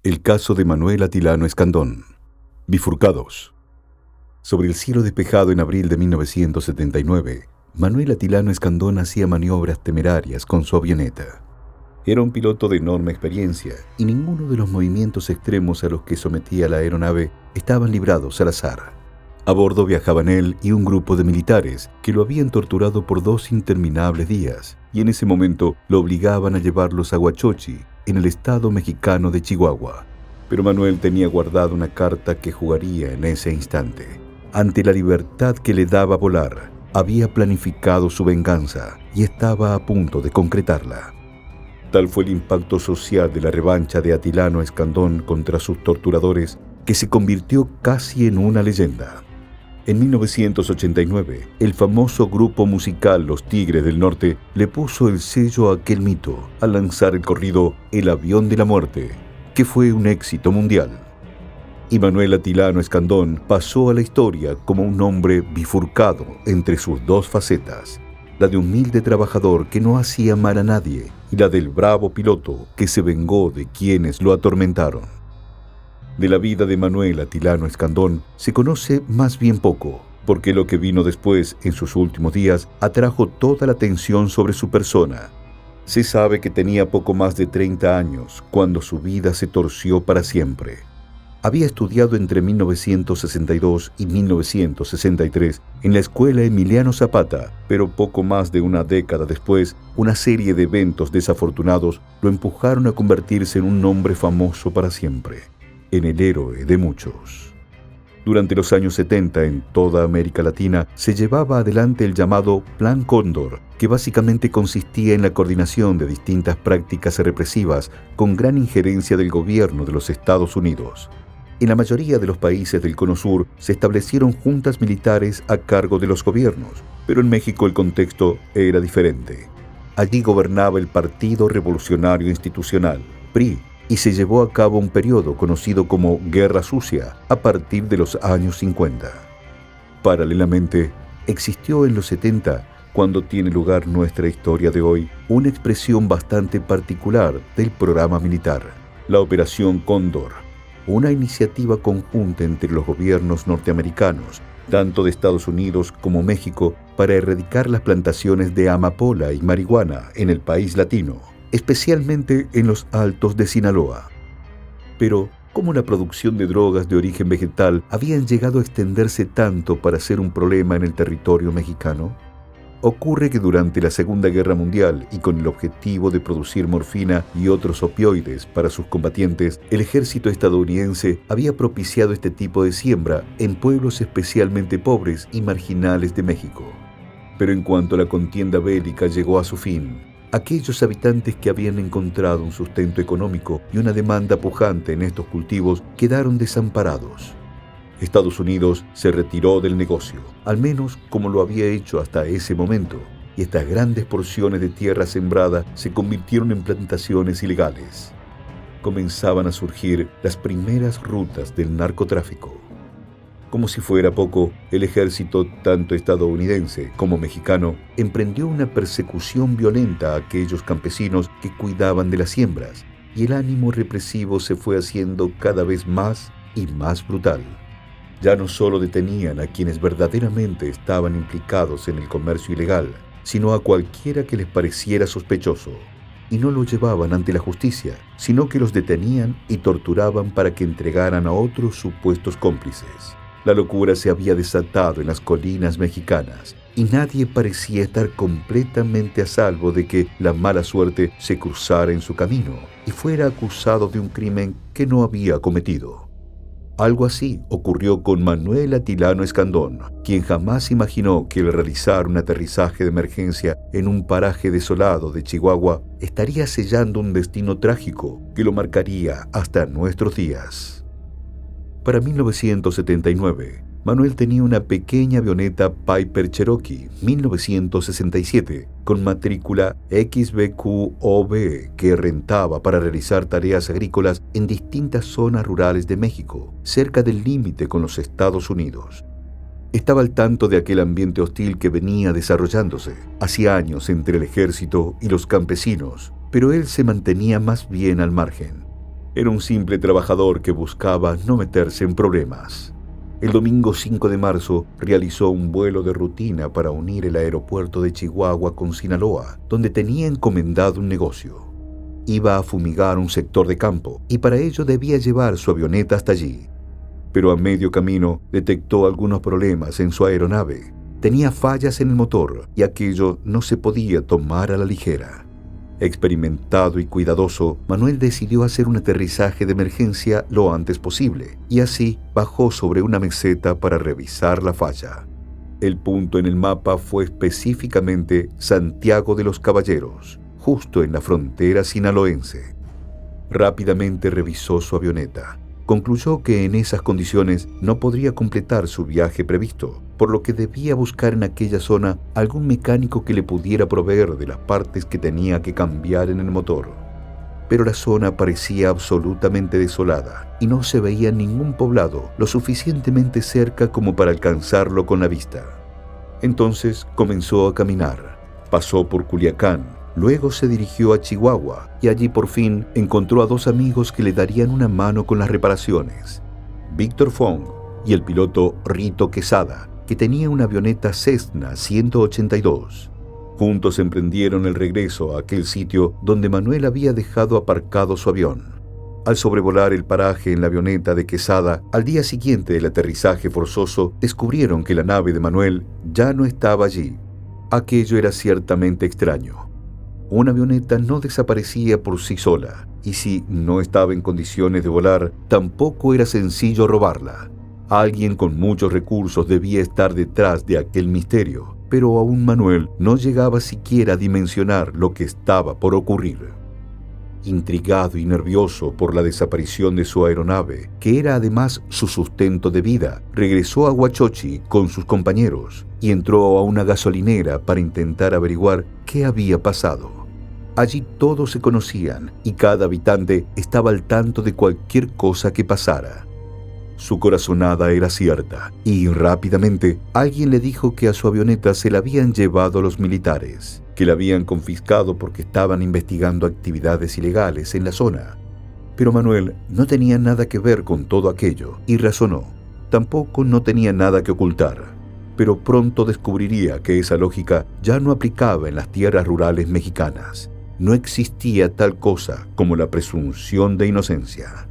El caso de Manuel Atilano Escandón. Bifurcados. Sobre el cielo despejado en abril de 1979, Manuel Atilano Escandón hacía maniobras temerarias con su avioneta. Era un piloto de enorme experiencia y ninguno de los movimientos extremos a los que sometía la aeronave estaban librados al azar. A bordo viajaban él y un grupo de militares que lo habían torturado por 2 interminables días y en ese momento lo obligaban a llevarlos a Huachochi, en el estado mexicano de Chihuahua. Pero Manuel tenía guardada una carta que jugaría en ese instante. Ante la libertad que le daba volar, había planificado su venganza y estaba a punto de concretarla. Tal fue el impacto social de la revancha de Atilano Escandón contra sus torturadores que se convirtió casi en una leyenda. En 1989, el famoso grupo musical Los Tigres del Norte le puso el sello a aquel mito al lanzar el corrido El Avión de la Muerte, que fue un éxito mundial. Y Manuel Atilano Escandón pasó a la historia como un hombre bifurcado entre sus 2 facetas, la de humilde trabajador que no hacía mal a nadie y la del bravo piloto que se vengó de quienes lo atormentaron. De la vida de Manuel Atilano Escandón se conoce más bien poco, porque lo que vino después en sus últimos días atrajo toda la atención sobre su persona. Se sabe que tenía poco más de 30 años cuando su vida se torció para siempre. Había estudiado entre 1962 y 1963 en la escuela Emiliano Zapata, pero poco más de una década después, una serie de eventos desafortunados lo empujaron a convertirse en un hombre famoso para siempre, en el héroe de muchos. Durante los años 70 en toda América Latina se llevaba adelante el llamado Plan Cóndor, que básicamente consistía en la coordinación de distintas prácticas represivas con gran injerencia del gobierno de los Estados Unidos. En la mayoría de los países del Cono Sur se establecieron juntas militares a cargo de los gobiernos, pero en México el contexto era diferente. Allí gobernaba el Partido Revolucionario Institucional, PRI, y se llevó a cabo un periodo conocido como Guerra Sucia a partir de los años 50. Paralelamente, existió en los 70, cuando tiene lugar nuestra historia de hoy, una expresión bastante particular del programa militar, la Operación Cóndor, una iniciativa conjunta entre los gobiernos norteamericanos, tanto de Estados Unidos como México, para erradicar las plantaciones de amapola y marihuana en el país latino, especialmente en los Altos de Sinaloa. Pero, ¿cómo la producción de drogas de origen vegetal habían llegado a extenderse tanto para ser un problema en el territorio mexicano? Ocurre que durante la Segunda Guerra Mundial y con el objetivo de producir morfina y otros opioides para sus combatientes, el ejército estadounidense había propiciado este tipo de siembra en pueblos especialmente pobres y marginales de México. Pero en cuanto la contienda bélica llegó a su fin, aquellos habitantes que habían encontrado un sustento económico y una demanda pujante en estos cultivos quedaron desamparados. Estados Unidos se retiró del negocio, al menos como lo había hecho hasta ese momento, y estas grandes porciones de tierra sembrada se convirtieron en plantaciones ilegales. Comenzaban a surgir las primeras rutas del narcotráfico. Como si fuera poco, el ejército, tanto estadounidense como mexicano, emprendió una persecución violenta a aquellos campesinos que cuidaban de las siembras, y el ánimo represivo se fue haciendo cada vez más y más brutal. Ya no solo detenían a quienes verdaderamente estaban implicados en el comercio ilegal, sino a cualquiera que les pareciera sospechoso. Y no los llevaban ante la justicia, sino que los detenían y torturaban para que entregaran a otros supuestos cómplices. La locura se había desatado en las colinas mexicanas, y nadie parecía estar completamente a salvo de que la mala suerte se cruzara en su camino y fuera acusado de un crimen que no había cometido. Algo así ocurrió con Manuel Atilano Escandón, quien jamás imaginó que al realizar un aterrizaje de emergencia en un paraje desolado de Chihuahua estaría sellando un destino trágico que lo marcaría hasta nuestros días. Para 1979, Manuel tenía una pequeña avioneta Piper Cherokee 1967 con matrícula XBQOB que rentaba para realizar tareas agrícolas en distintas zonas rurales de México, cerca del límite con los Estados Unidos. Estaba al tanto de aquel ambiente hostil que venía desarrollándose hacía años entre el ejército y los campesinos, pero él se mantenía más bien al margen. Era un simple trabajador que buscaba no meterse en problemas. El domingo 5 de marzo realizó un vuelo de rutina para unir el aeropuerto de Chihuahua con Sinaloa, donde tenía encomendado un negocio. Iba a fumigar un sector de campo y para ello debía llevar su avioneta hasta allí. Pero a medio camino detectó algunos problemas en su aeronave. Tenía fallas en el motor y aquello no se podía tomar a la ligera. Experimentado y cuidadoso, Manuel decidió hacer un aterrizaje de emergencia lo antes posible y así bajó sobre una meseta para revisar la falla. El punto en el mapa fue específicamente Santiago de los Caballeros, justo en la frontera sinaloense. Rápidamente revisó su avioneta. Concluyó que en esas condiciones no podría completar su viaje previsto, por lo que debía buscar en aquella zona algún mecánico que le pudiera proveer de las partes que tenía que cambiar en el motor. Pero la zona parecía absolutamente desolada y no se veía ningún poblado lo suficientemente cerca como para alcanzarlo con la vista. Entonces comenzó a caminar. Pasó por Culiacán. Luego se dirigió a Chihuahua y allí por fin encontró a dos amigos que le darían una mano con las reparaciones: Víctor Fong y el piloto Rito Quesada, que tenía una avioneta Cessna 182. Juntos emprendieron el regreso a aquel sitio donde Manuel había dejado aparcado su avión. Al sobrevolar el paraje en la avioneta de Quesada, al día siguiente del aterrizaje forzoso, descubrieron que la nave de Manuel ya no estaba allí. Aquello era ciertamente extraño. Una avioneta no desaparecía por sí sola, y si no estaba en condiciones de volar, tampoco era sencillo robarla. Alguien con muchos recursos debía estar detrás de aquel misterio, pero aún Manuel no llegaba siquiera a dimensionar lo que estaba por ocurrir. Intrigado y nervioso por la desaparición de su aeronave, que era además su sustento de vida, regresó a Huachochi con sus compañeros y entró a una gasolinera para intentar averiguar qué había pasado. Allí todos se conocían y cada habitante estaba al tanto de cualquier cosa que pasara. Su corazonada era cierta y rápidamente alguien le dijo que a su avioneta se la habían llevado los militares, que la habían confiscado porque estaban investigando actividades ilegales en la zona. Pero Manuel no tenía nada que ver con todo aquello y razonó. Tampoco no tenía nada que ocultar. Pero pronto descubriría que esa lógica ya no aplicaba en las tierras rurales mexicanas. No existía tal cosa como la presunción de inocencia.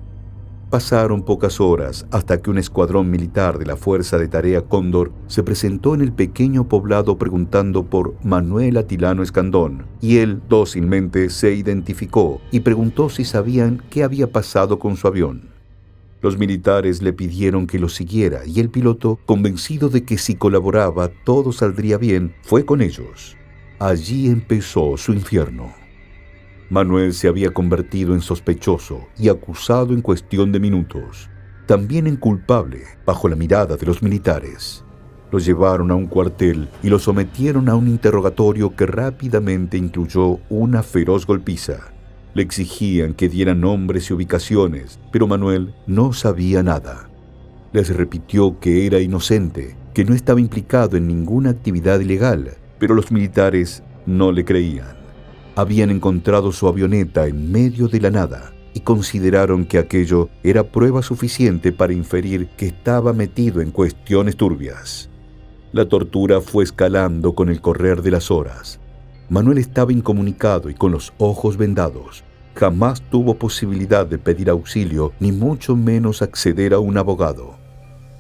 Pasaron pocas horas hasta que un escuadrón militar de la Fuerza de Tarea Cóndor se presentó en el pequeño poblado preguntando por Manuel Atilano Escandón, y él dócilmente se identificó y preguntó si sabían qué había pasado con su avión. Los militares le pidieron que lo siguiera y el piloto, convencido de que si colaboraba todo saldría bien, fue con ellos. Allí empezó su infierno. Manuel se había convertido en sospechoso y acusado en cuestión de minutos, también en culpable bajo la mirada de los militares. Lo llevaron a un cuartel y lo sometieron a un interrogatorio que rápidamente incluyó una feroz golpiza. Le exigían que diera nombres y ubicaciones, pero Manuel no sabía nada. Les repitió que era inocente, que no estaba implicado en ninguna actividad ilegal, pero los militares no le creían. Habían encontrado su avioneta en medio de la nada y consideraron que aquello era prueba suficiente para inferir que estaba metido en cuestiones turbias. La tortura fue escalando con el correr de las horas. Manuel estaba incomunicado y con los ojos vendados. Jamás tuvo posibilidad de pedir auxilio, ni mucho menos acceder a un abogado.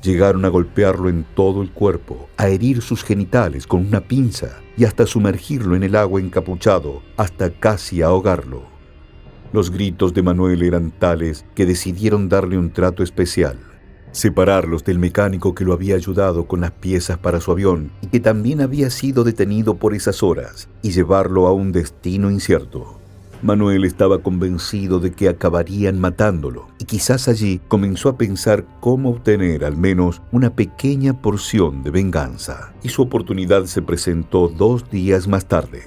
Llegaron a golpearlo en todo el cuerpo, a herir sus genitales con una pinza y hasta sumergirlo en el agua encapuchado, hasta casi ahogarlo. Los gritos de Manuel eran tales que decidieron darle un trato especial. Separarlos del mecánico que lo había ayudado con las piezas para su avión y que también había sido detenido por esas horas, y llevarlo a un destino incierto. Manuel estaba convencido de que acabarían matándolo y quizás allí comenzó a pensar cómo obtener al menos una pequeña porción de venganza. Y su oportunidad se presentó 2 días más tarde.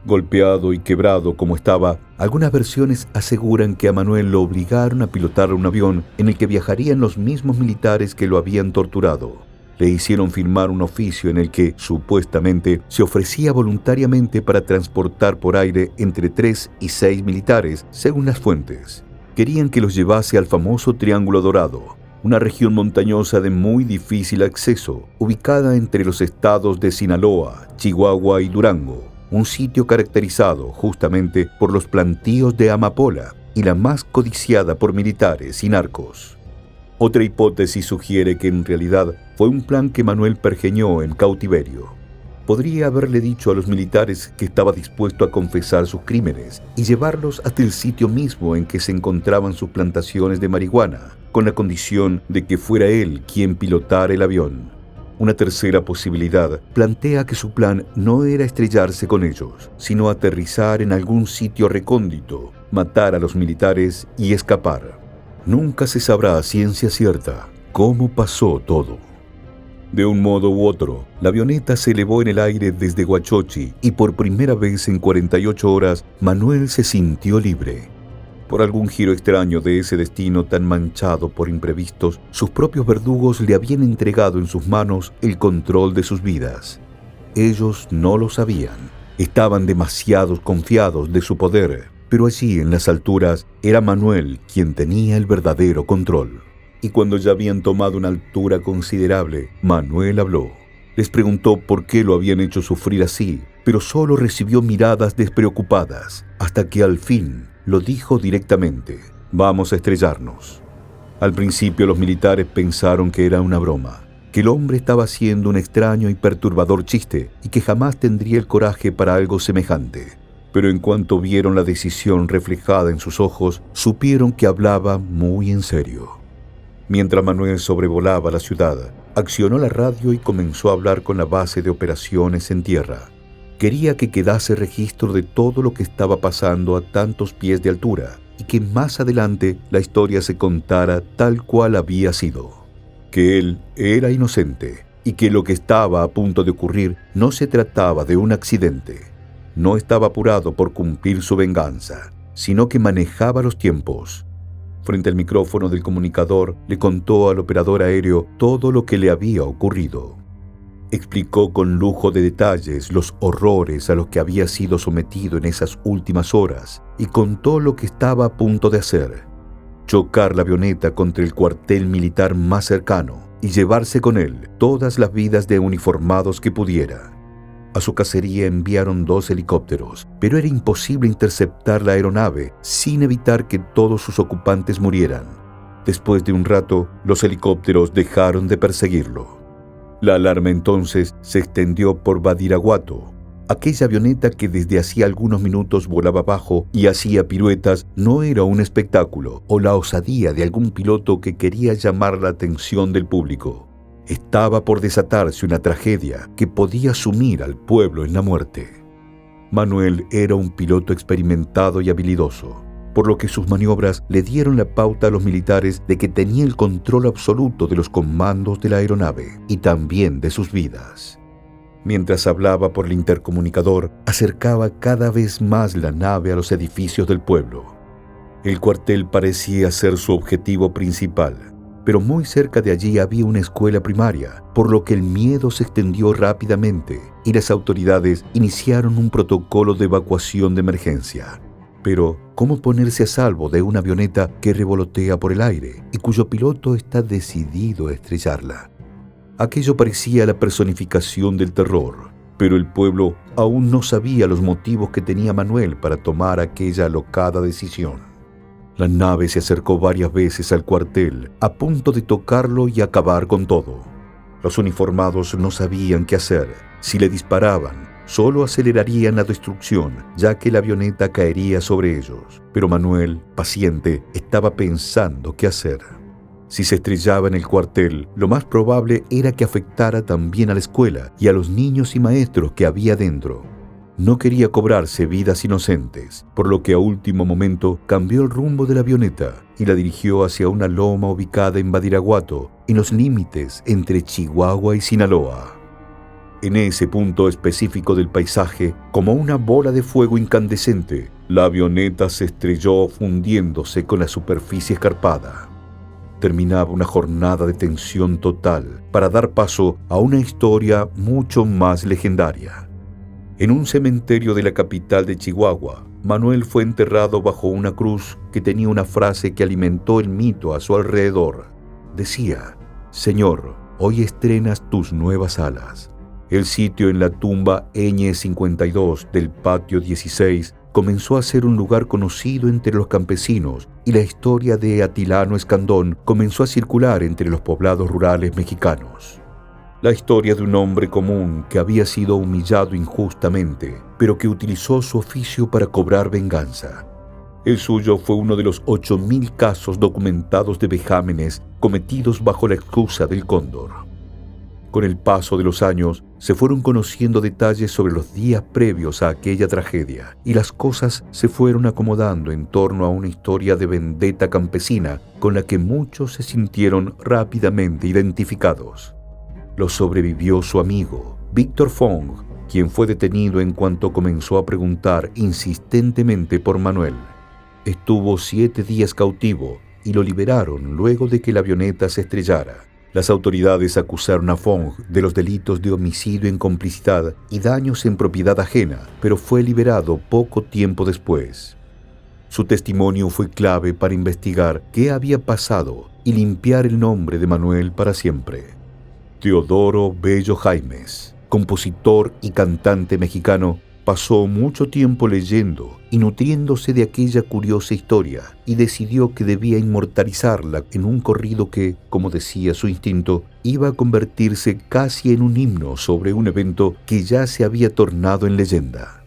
Golpeado y quebrado como estaba, algunas versiones aseguran que a Manuel lo obligaron a pilotar un avión en el que viajarían los mismos militares que lo habían torturado. Le hicieron firmar un oficio en el que, supuestamente, se ofrecía voluntariamente para transportar por aire entre 3 y 6 militares, según las fuentes. Querían que los llevase al famoso Triángulo Dorado, una región montañosa de muy difícil acceso, ubicada entre los estados de Sinaloa, Chihuahua y Durango, un sitio caracterizado justamente por los plantíos de amapola y la más codiciada por militares y narcos. Otra hipótesis sugiere que en realidad fue un plan que Manuel pergeñó en cautiverio. Podría haberle dicho a los militares que estaba dispuesto a confesar sus crímenes y llevarlos hasta el sitio mismo en que se encontraban sus plantaciones de marihuana, con la condición de que fuera él quien pilotara el avión. Una tercera posibilidad plantea que su plan no era estrellarse con ellos, sino aterrizar en algún sitio recóndito, matar a los militares y escapar. Nunca se sabrá a ciencia cierta cómo pasó todo. De un modo u otro, la avioneta se elevó en el aire desde Huachochi y por primera vez en 48 horas, Manuel se sintió libre. Por algún giro extraño de ese destino tan manchado por imprevistos, sus propios verdugos le habían entregado en sus manos el control de sus vidas. Ellos no lo sabían. Estaban demasiado confiados de su poder, pero allí en las alturas era Manuel quien tenía el verdadero control. Y cuando ya habían tomado una altura considerable, Manuel habló. Les preguntó por qué lo habían hecho sufrir así, pero solo recibió miradas despreocupadas, hasta que al fin lo dijo directamente: vamos a estrellarnos. Al principio los militares pensaron que era una broma, que el hombre estaba haciendo un extraño y perturbador chiste y que jamás tendría el coraje para algo semejante. Pero en cuanto vieron la decisión reflejada en sus ojos, supieron que hablaba muy en serio. Mientras Manuel sobrevolaba la ciudad, accionó la radio y comenzó a hablar con la base de operaciones en tierra. Quería que quedase registro de todo lo que estaba pasando a tantos pies de altura y que más adelante la historia se contara tal cual había sido. Que él era inocente y que lo que estaba a punto de ocurrir no se trataba de un accidente. No estaba apurado por cumplir su venganza, sino que manejaba los tiempos. Frente al micrófono del comunicador, le contó al operador aéreo todo lo que le había ocurrido. Explicó con lujo de detalles los horrores a los que había sido sometido en esas últimas horas y contó lo que estaba a punto de hacer: chocar la avioneta contra el cuartel militar más cercano y llevarse con él todas las vidas de uniformados que pudiera. A su cacería enviaron 2 helicópteros, pero era imposible interceptar la aeronave sin evitar que todos sus ocupantes murieran. Después de un rato, los helicópteros dejaron de perseguirlo. La alarma entonces se extendió por Badiraguato. Aquella avioneta que desde hacía algunos minutos volaba bajo y hacía piruetas no era un espectáculo o la osadía de algún piloto que quería llamar la atención del público. Estaba por desatarse una tragedia que podía sumir al pueblo en la muerte. Manuel era un piloto experimentado y habilidoso, por lo que sus maniobras le dieron la pauta a los militares de que tenía el control absoluto de los comandos de la aeronave y también de sus vidas. Mientras hablaba por el intercomunicador, acercaba cada vez más la nave a los edificios del pueblo. El cuartel parecía ser su objetivo principal, pero muy cerca de allí había una escuela primaria, por lo que el miedo se extendió rápidamente y las autoridades iniciaron un protocolo de evacuación de emergencia. Pero, ¿cómo ponerse a salvo de una avioneta que revolotea por el aire y cuyo piloto está decidido a estrellarla? Aquello parecía la personificación del terror, pero el pueblo aún no sabía los motivos que tenía Manuel para tomar aquella alocada decisión. La nave se acercó varias veces al cuartel, a punto de tocarlo y acabar con todo. Los uniformados no sabían qué hacer. Si le disparaban, solo acelerarían la destrucción, ya que la avioneta caería sobre ellos. Pero Manuel, paciente, estaba pensando qué hacer. Si se estrellaba en el cuartel, lo más probable era que afectara también a la escuela y a los niños y maestros que había dentro. No quería cobrarse vidas inocentes, por lo que a último momento cambió el rumbo de la avioneta y la dirigió hacia una loma ubicada en Badiraguato, en los límites entre Chihuahua y Sinaloa. En ese punto específico del paisaje, como una bola de fuego incandescente, la avioneta se estrelló fundiéndose con la superficie escarpada. Terminaba una jornada de tensión total para dar paso a una historia mucho más legendaria. En un cementerio de la capital de Chihuahua, Manuel fue enterrado bajo una cruz que tenía una frase que alimentó el mito a su alrededor. Decía: «Señor, hoy estrenas tus nuevas alas». El sitio en la tumba Ñ 52 del patio 16 comenzó a ser un lugar conocido entre los campesinos y la historia de Atilano Escandón comenzó a circular entre los poblados rurales mexicanos. La historia de un hombre común que había sido humillado injustamente, pero que utilizó su oficio para cobrar venganza. El suyo fue uno de los 8.000 casos documentados de vejámenes cometidos bajo la excusa del cóndor. Con el paso de los años, se fueron conociendo detalles sobre los días previos a aquella tragedia, y las cosas se fueron acomodando en torno a una historia de vendetta campesina con la que muchos se sintieron rápidamente identificados. Lo sobrevivió su amigo, Víctor Fong, quien fue detenido en cuanto comenzó a preguntar insistentemente por Manuel. Estuvo 7 días cautivo y lo liberaron luego de que la avioneta se estrellara. Las autoridades acusaron a Fong de los delitos de homicidio en complicidad y daños en propiedad ajena, pero fue liberado poco tiempo después. Su testimonio fue clave para investigar qué había pasado y limpiar el nombre de Manuel para siempre. Teodoro Bello Jaimes, compositor y cantante mexicano, pasó mucho tiempo leyendo y nutriéndose de aquella curiosa historia y decidió que debía inmortalizarla en un corrido que, como decía su instinto, iba a convertirse casi en un himno sobre un evento que ya se había tornado en leyenda.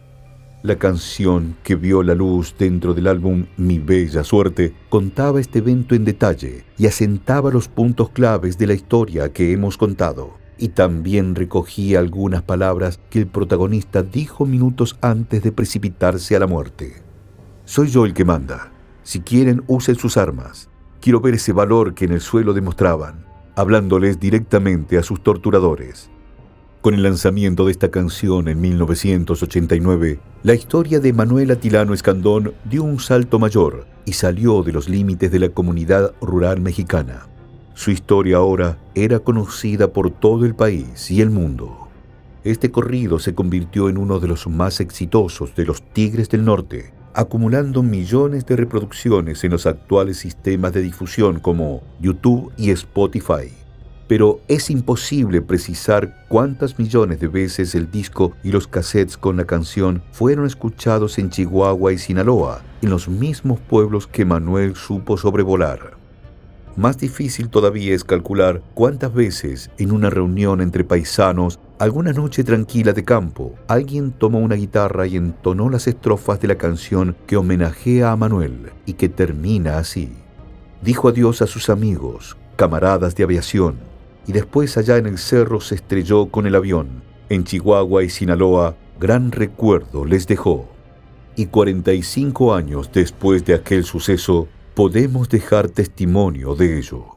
La canción que vio la luz dentro del álbum Mi Bella Suerte contaba este evento en detalle y asentaba los puntos claves de la historia que hemos contado. Y también recogía algunas palabras que el protagonista dijo minutos antes de precipitarse a la muerte. «Soy yo el que manda. Si quieren, usen sus armas. Quiero ver ese valor que en el suelo demostraban», hablándoles directamente a sus torturadores. Con el lanzamiento de esta canción en 1989, la historia de Manuel Atilano Escandón dio un salto mayor y salió de los límites de la comunidad rural mexicana. Su historia ahora era conocida por todo el país y el mundo. Este corrido se convirtió en uno de los más exitosos de los Tigres del Norte, acumulando millones de reproducciones en los actuales sistemas de difusión como YouTube y Spotify. Pero es imposible precisar cuántas millones de veces el disco y los cassettes con la canción fueron escuchados en Chihuahua y Sinaloa, en los mismos pueblos que Manuel supo sobrevolar. Más difícil todavía es calcular cuántas veces en una reunión entre paisanos, alguna noche tranquila de campo, alguien tomó una guitarra y entonó las estrofas de la canción que homenajea a Manuel y que termina así. Dijo adiós a sus amigos, camaradas de aviación, y después allá en el cerro se estrelló con el avión. En Chihuahua y Sinaloa, gran recuerdo les dejó. Y 45 años después de aquel suceso, podemos dejar testimonio de ello.